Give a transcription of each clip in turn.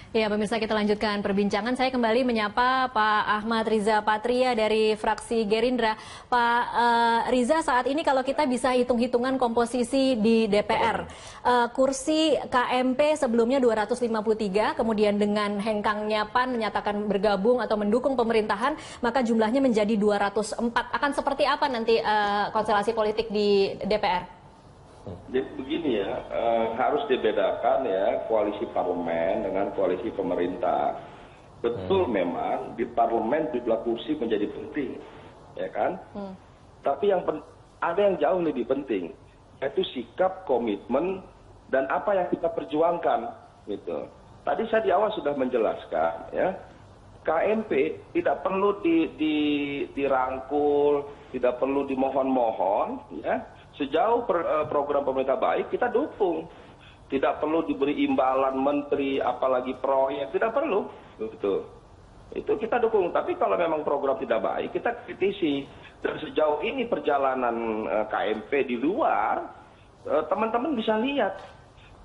Ya, pemirsa, kita lanjutkan perbincangan. Saya kembali menyapa Pak Ahmad Riza Patria dari fraksi Gerindra. Pak Riza, saat ini kalau kita bisa hitung-hitungan komposisi di DPR, kursi KMP sebelumnya 253, kemudian dengan hengkangnya PAN menyatakan bergabung atau mendukung pemerintahan, maka jumlahnya menjadi 204. Akan seperti apa nanti konstelasi politik di DPR? Jadi begini ya, harus dibedakan ya koalisi parlemen dengan koalisi pemerintah. Betul memang di parlemen jumlah kursi menjadi penting, ya kan? Tapi ada yang jauh lebih penting, yaitu sikap, komitmen, dan apa yang kita perjuangkan, gitu. Tadi saya di awal sudah menjelaskan, ya, KMP tidak perlu dirangkul, tidak perlu dimohon-mohon, ya. Sejauh program pemerintah baik, kita dukung. Tidak perlu diberi imbalan menteri, apalagi proyek, tidak perlu. Itu kita dukung. Tapi kalau memang program tidak baik, kita kritisi. Dan sejauh ini perjalanan KMP di luar, teman-teman bisa lihat.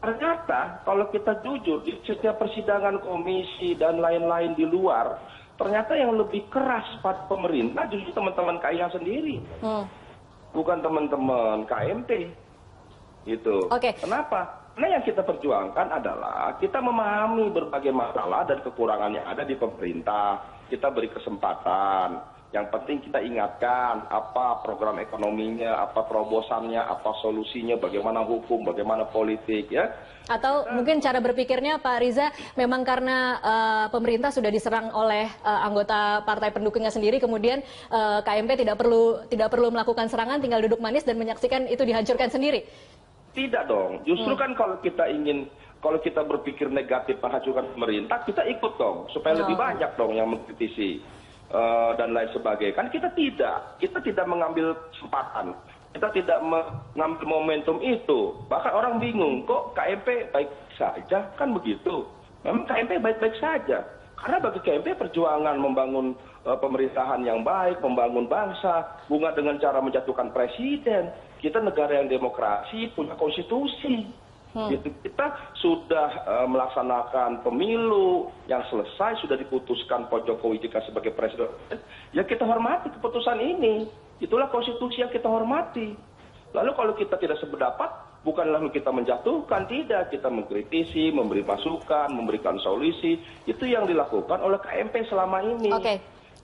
Ternyata kalau kita jujur, di setiap persidangan komisi dan lain-lain di luar, ternyata yang lebih keras pada pemerintah justru teman-teman KIH sendiri. Bukan teman-teman KMP, gitu. Kenapa? Karena yang kita perjuangkan adalah kita memahami berbagai masalah dan kekurangan yang ada di pemerintah. Kita beri kesempatan. Yang penting kita ingatkan apa program ekonominya, apa terobosannya, apa solusinya, bagaimana hukum, bagaimana politik, ya. Atau mungkin cara berpikirnya Pak Riza memang karena pemerintah sudah diserang oleh anggota partai pendukungnya sendiri, kemudian KMP tidak perlu melakukan serangan, tinggal duduk manis dan menyaksikan itu dihancurkan sendiri. Tidak dong. Justru kan kalau kita berpikir negatif menghancurkan pemerintah, kita ikut dong supaya lebih banyak dong yang mengkritisi. Dan lain sebagainya. Kan kita tidak mengambil kesempatan, kita tidak mengambil momentum itu. Bahkan orang bingung, kok KMP baik saja, kan begitu. Memang KMP baik-baik saja, karena bagi KMP perjuangan membangun pemerintahan yang baik, membangun bangsa, bukan dengan cara menjatuhkan presiden. Kita negara yang demokrasi, punya konstitusi. Gitu. Kita sudah melaksanakan pemilu yang selesai, sudah diputuskan Pak Jokowi jika sebagai presiden. Ya kita hormati keputusan ini. Itulah konstitusi yang kita hormati. Lalu kalau kita tidak sependapat, bukan lalu kita menjatuhkan, tidak. Kita mengkritisi, memberi masukan, memberikan solusi. Itu yang dilakukan oleh KMP selama ini.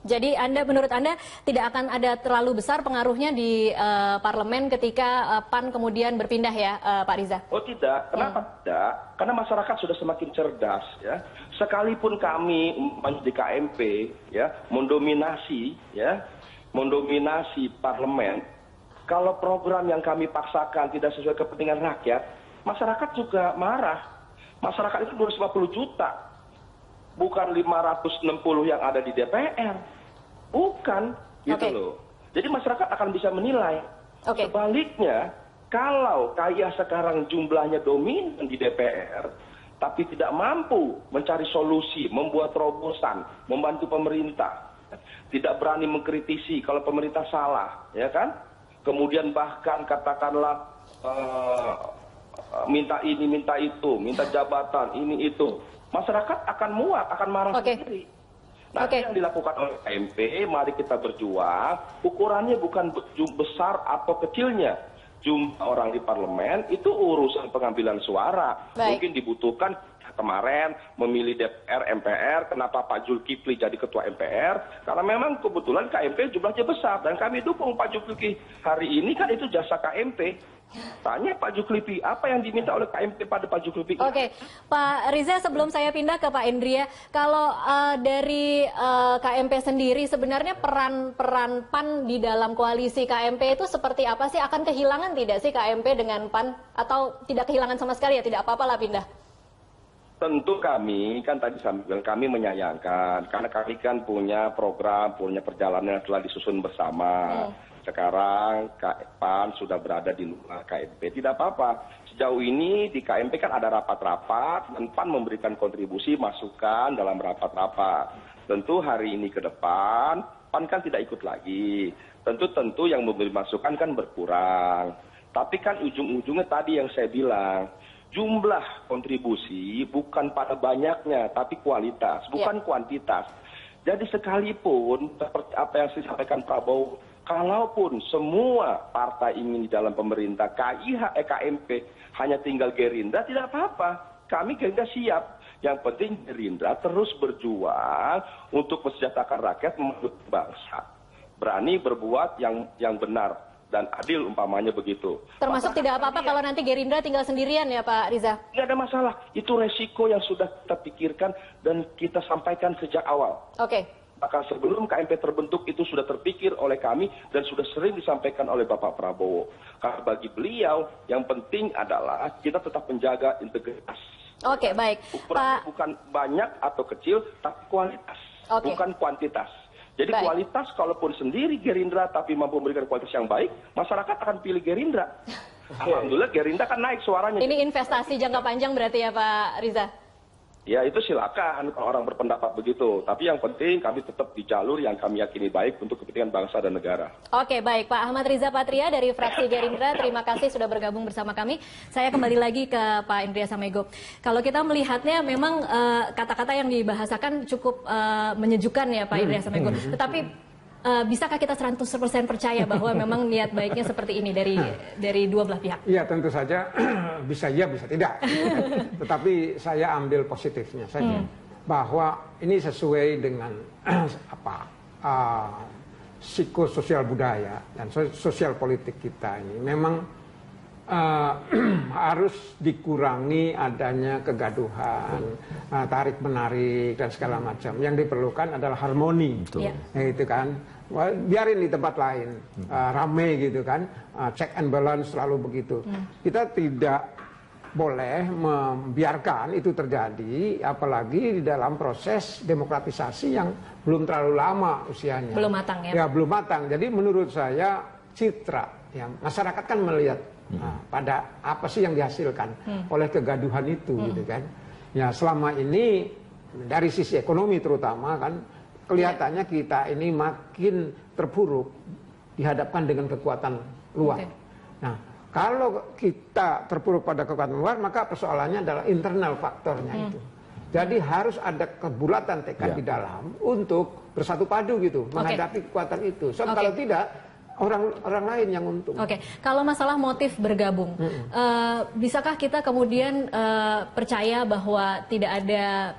Jadi menurut Anda tidak akan ada terlalu besar pengaruhnya di parlemen ketika PAN kemudian berpindah ya, Pak Riza? Oh tidak, kenapa tidak? Karena masyarakat sudah semakin cerdas, ya. Sekalipun kami di KMP, ya, mendominasi parlemen, kalau program yang kami paksakan tidak sesuai kepentingan rakyat, masyarakat juga marah. Masyarakat itu 250 juta, bukan 560 yang ada di DPR. Bukan, gitu loh. Jadi masyarakat akan bisa menilai. Sebaliknya, kalau KIH sekarang jumlahnya dominan di DPR, tapi tidak mampu mencari solusi, membuat terobosan, membantu pemerintah, tidak berani mengkritisi kalau pemerintah salah, ya kan? Kemudian bahkan katakanlah minta ini, minta itu, minta jabatan, ini itu. Masyarakat akan muak, akan marah sendiri. Nah, yang dilakukan oleh KMP, mari kita berjuang. Ukurannya bukan besar atau kecilnya. Jumlah orang di parlemen itu urusan pengambilan suara. Mungkin dibutuhkan kemarin memilih DPR, MPR. Kenapa Pak Zulkifli jadi ketua MPR? Karena memang kebetulan KMP jumlahnya besar. Dan kami dukung Pak Zulkifli. Hari ini kan itu jasa KMP. Tanya Pak Zulkifli, apa yang diminta oleh KMP pada Pak Zulkifli? Pak Riza, sebelum saya pindah ke Pak Indria, kalau dari KMP sendiri sebenarnya peran PAN di dalam koalisi KMP itu seperti apa sih? Akan kehilangan tidak sih KMP dengan PAN? Atau tidak kehilangan sama sekali ya? Tidak apa-apa lah pindah. Tentu kami, kan tadi kami menyayangkan, karena kami kan punya program, punya perjalanan yang telah disusun bersama. Sekarang PAN sudah berada di luar KMP. Tidak apa-apa. Sejauh ini di KMP kan ada rapat-rapat dan PAN memberikan kontribusi masukan dalam rapat-rapat. Tentu hari ini ke depan PAN kan tidak ikut lagi. Tentu yang memberi masukan kan berkurang. Tapi kan ujung-ujungnya tadi yang saya bilang, jumlah kontribusi bukan pada banyaknya, tapi kualitas, bukan kuantitas. Jadi sekalipun seperti apa yang disampaikan Prabowo, kalaupun semua partai ingin di dalam pemerintah, KMP hanya tinggal Gerindra, tidak apa-apa. Kami Gerindra siap. Yang penting Gerindra terus berjuang untuk mensejahterakan rakyat, membangun bangsa. Berani berbuat yang benar dan adil, umpamanya begitu. Termasuk tidak apa-apa kalau nanti Gerindra tinggal sendirian ya Pak Riza? Tidak ada masalah. Itu resiko yang sudah kita pikirkan dan kita sampaikan sejak awal. Oke. Maka sebelum KMP terbentuk itu sudah terpikir oleh kami dan sudah sering disampaikan oleh Bapak Prabowo. Karena bagi beliau yang penting adalah kita tetap menjaga integritas. Oke, baik. Ukurannya bukan banyak atau kecil, tapi kualitas, bukan kuantitas. Jadi kualitas kalaupun sendiri Gerindra tapi mampu memberikan kualitas yang baik, masyarakat akan pilih Gerindra. Alhamdulillah Gerindra kan naik suaranya. Ini investasi jangka panjang berarti ya Pak Riza? Ya itu silakan kalau orang berpendapat begitu. Tapi yang penting kami tetap di jalur yang kami yakini baik untuk kepentingan bangsa dan negara. Oke, baik. Pak Ahmad Riza Patria dari fraksi Gerindra, terima kasih sudah bergabung bersama kami. Saya kembali lagi ke Pak Indria Samego. Kalau kita melihatnya memang kata-kata yang dibahasakan cukup menyejukkan ya Pak Indria Samego. Tetapi bisakah kita 100% percaya bahwa memang niat baiknya seperti ini dari dua belah pihak? Iya, tentu saja bisa iya, bisa tidak. Tetapi saya ambil positifnya saja. Bahwa ini sesuai dengan psikososial budaya dan sosial politik kita ini. Memang harus dikurangi adanya kegaduhan, tarik-menarik dan segala macam. Yang diperlukan adalah harmoni. Itu kan. Biarin di tempat lain rame gitu kan, check and balance selalu begitu. Kita tidak boleh membiarkan itu terjadi, apalagi di dalam proses demokratisasi yang belum terlalu lama usianya. Belum matang ya? Ya belum matang. Jadi menurut saya citra yang masyarakat kan melihat pada apa sih yang dihasilkan oleh kegaduhan itu gitu kan. Ya selama ini dari sisi ekonomi terutama kan kelihatannya kita ini makin terpuruk dihadapkan dengan kekuatan luar. Nah, kalau kita terpuruk pada kekuatan luar, maka persoalannya adalah internal faktornya itu. Jadi harus ada kebulatan tekad di dalam untuk bersatu padu gitu menghadapi kekuatan itu. So kalau tidak orang lain yang untung. Oke, kalau masalah motif bergabung, bisakah kita kemudian percaya bahwa tidak ada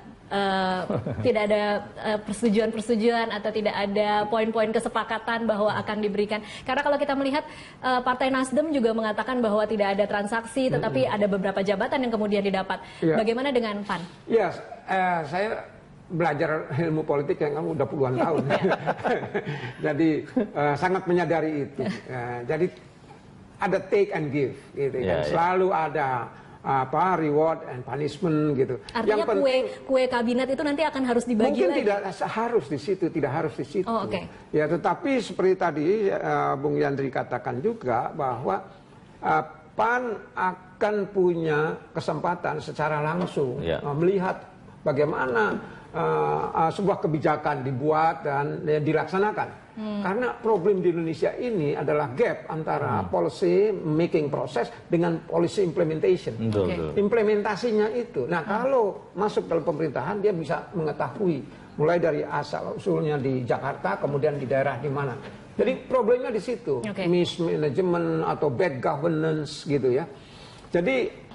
persetujuan atau tidak ada poin-poin kesepakatan bahwa akan diberikan. Karena kalau kita melihat Partai Nasdem juga mengatakan bahwa tidak ada transaksi, tetapi ada beberapa jabatan yang kemudian didapat. Bagaimana dengan PAN? Ya, saya belajar ilmu politik yang udah puluhan tahun. Jadi sangat menyadari itu. Jadi ada take and give, gitu kan. Selalu ada reward and punishment gitu. Artinya kue kabinet itu nanti akan harus dibagi mungkin lagi? Tidak harus di situ, tidak harus di situ. Ya, tetapi seperti tadi Bung Yandri katakan juga bahwa PAN akan punya kesempatan secara langsung melihat bagaimana sebuah kebijakan dibuat dan dilaksanakan. Karena problem di Indonesia ini adalah gap antara policy making proses dengan policy implementation. Implementasinya itu. Nah, kalau masuk dalam pemerintahan dia bisa mengetahui mulai dari asal usulnya di Jakarta, kemudian di daerah di mana. Jadi problemnya di situ, mismanagement atau bad governance gitu ya. Jadi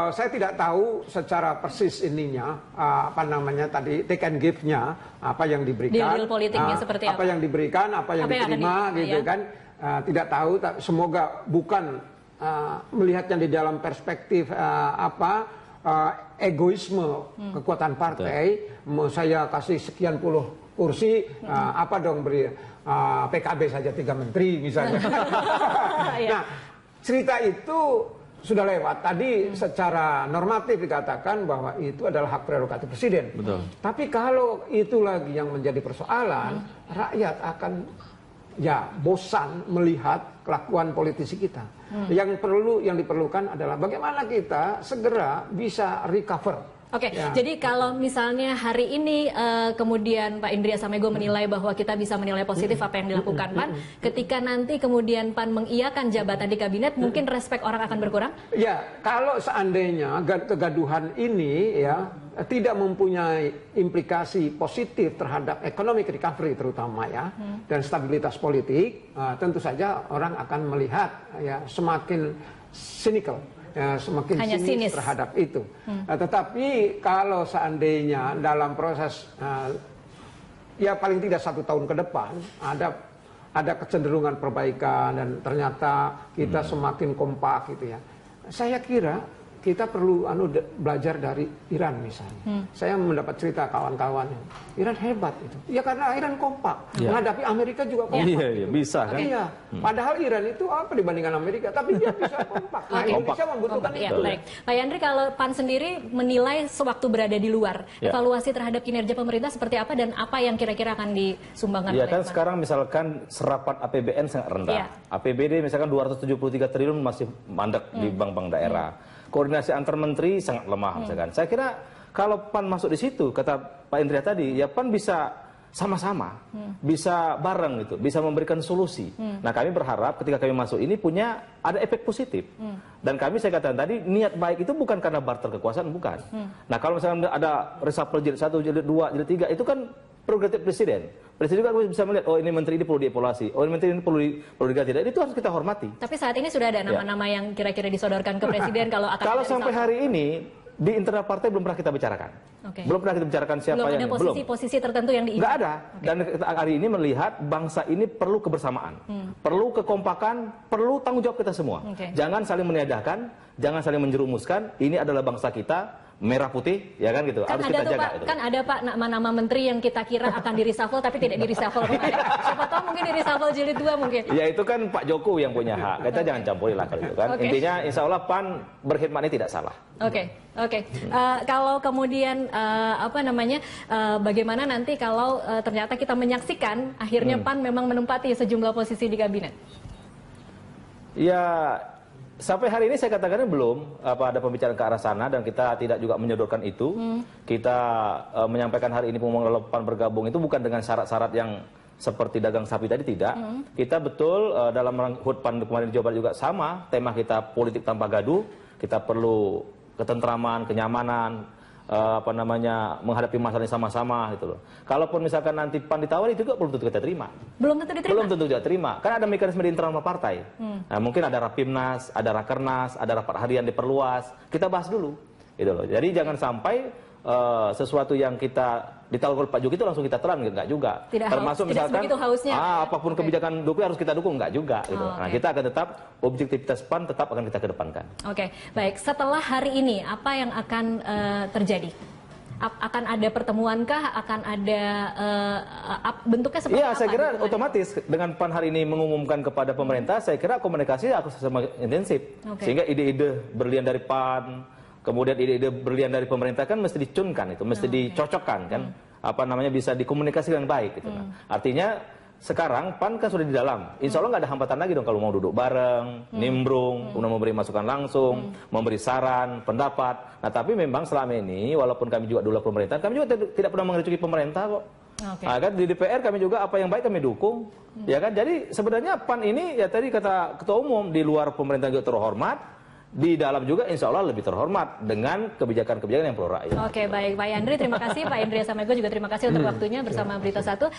saya tidak tahu secara persis ininya tadi take and give-nya apa yang diberikan, deal politiknya seperti apa yang diberikan, apa yang diterima gitu kan, tidak tahu. Semoga bukan melihatnya di dalam perspektif egoisme kekuatan partai. Saya kasih sekian puluh kursi, apa dong beri PKB saja 3 menteri misalnya. Nah, cerita itu sudah lewat. Tadi secara normatif dikatakan bahwa itu adalah hak prerogatif presiden. Tapi kalau itu lagi yang menjadi persoalan, rakyat akan bosan melihat kelakuan politisi kita. Yang diperlukan adalah bagaimana kita segera bisa recover Oke, jadi kalau misalnya hari ini kemudian Pak Indria Samego menilai bahwa kita bisa menilai positif apa yang dilakukan PAN, ketika nanti kemudian PAN mengiyakan jabatan di kabinet, mungkin respek orang akan berkurang? Ya, kalau seandainya kegaduhan ini ya tidak mempunyai implikasi positif terhadap economic recovery terutama ya, dan stabilitas politik, tentu saja orang akan melihat ya semakin cynical. Ya, semakin sinis terhadap itu. Tetapi kalau seandainya dalam proses ya paling tidak 1 tahun ke depan ada kecenderungan perbaikan dan ternyata kita semakin kompak gitu ya. Saya kira kita perlu belajar dari Iran misalnya. Saya mendapat cerita kawan-kawan Iran hebat itu. Ya karena Iran kompak. Menghadapi Amerika juga kompak. Iya, bisa kan? Iya. Padahal Iran itu apa dibandingkan Amerika, tapi dia bisa kompak. Nah, Indonesia membutuhkan itu. Baik. Pak Yandri, kalau PAN sendiri menilai sewaktu berada di luar, evaluasi terhadap kinerja pemerintah seperti apa dan apa yang kira-kira akan disumbangkan oleh kan PAN? sekarang misalkan serapan APBN sangat rendah. APBD misalkan 273 triliun masih mandek di bank-bank daerah. Koordinasi antar menteri sangat lemah misalkan. Saya kira kalau PAN masuk di situ, kata Pak Indria tadi, ya PAN bisa sama-sama, bisa bareng gitu, bisa memberikan solusi. Nah kami berharap ketika kami masuk ini ada efek positif. Dan kami, saya katakan tadi, niat baik itu bukan karena barter kekuasaan, bukan. Nah kalau misalnya ada reshuffle jilid 1, jilid 2, jilid 3, itu kan prerogatif presiden. Presiden juga bisa melihat, oh ini menteri ini perlu dievaluasi, oh ini menteri ini perlu diganti. Dan itu harus kita hormati. Tapi saat ini sudah ada nama-nama yang kira-kira disodorkan ke presiden kalau akan... Kalau sampai hari ini, di internal partai belum pernah kita bicarakan. Belum pernah kita bicarakan siapa yang... Belum ada posisi-posisi tertentu yang diinginkan? Nggak ada. Dan hari ini melihat bangsa ini perlu kebersamaan. Perlu kekompakan, perlu tanggung jawab kita semua. Jangan saling meniadakan, jangan saling menjerumuskan. Ini adalah bangsa kita, merah putih, ya kan gitu. Harus kita jaga. Kan ada Pak nama-nama menteri yang kita kira akan di reshuffle tapi tidak di reshuffle. Siapa tahu mungkin di reshuffle jilid 2 mungkin. Ya itu kan Pak Jokowi yang punya hak. Kita jangan campuri lah kalau itu kan. Intinya insya Allah PAN berkhidmat ini tidak salah. Kalau kemudian bagaimana nanti kalau ternyata kita menyaksikan akhirnya PAN memang menempati sejumlah posisi di kabinet? Ya, sampai hari ini saya katakan belum ada pembicaraan ke arah sana dan kita tidak juga menyodorkan itu. Kita menyampaikan hari ini pengumuman PAN bergabung itu bukan dengan syarat-syarat yang seperti dagang sapi tadi, tidak. Kita betul dalam HUT PAN kemarin di Jawa Barat juga sama, tema kita politik tanpa gaduh. Kita perlu ketentraman, kenyamanan, menghadapi masalah ini sama-sama gitu loh. Kalaupun misalkan nanti PAN ditawari juga belum tentu kita terima. Belum tentu diterima? Belum tentu kita terima. Kan ada mekanisme di internal partai. Nah, mungkin ada Rapimnas, ada Rakernas, ada rapat harian diperluas. Kita bahas dulu. Gitu loh. Jadi jangan sampai sesuatu yang kita ditawarkan Pak Jokowi itu langsung kita telan, enggak juga. Termasuk misalkan apapun kebijakan Jokowi harus kita dukung, enggak juga gitu. Nah, kita akan tetap objektivitas PAN tetap akan kita kedepankan. Baik. Setelah hari ini apa yang akan terjadi? Akan ada pertemuankah? Akan ada bentuknya seperti apa? Iya, saya kira otomatis dengan PAN hari ini mengumumkan kepada pemerintah, saya kira komunikasi akan semakin intensif. Sehingga ide-ide berlian dari PAN, kemudian ide-ide berlian dari pemerintah kan mesti dicunkan itu, mesti dicocokkan kan, bisa dikomunikasikan baik gitu. Artinya sekarang PAN kan sudah di dalam, insya Allah nggak ada hambatan lagi dong kalau mau duduk bareng, nimbrung, kemudian memberi masukan langsung, memberi saran, pendapat. Nah tapi memang selama ini walaupun kami juga dulu pemerintahan, kami juga tidak pernah mengerucuki pemerintah kok. Kan di DPR kami juga apa yang baik kami dukung, ya kan. Jadi sebenarnya PAN ini ya tadi kata Ketua Umum di luar pemerintah juga terhormat. Di dalam juga insya Allah lebih terhormat dengan kebijakan-kebijakan yang pro rakyat. Baik Pak Yandri, terima kasih. Pak Indria Samego juga terima kasih untuk waktunya bersama Berita 1.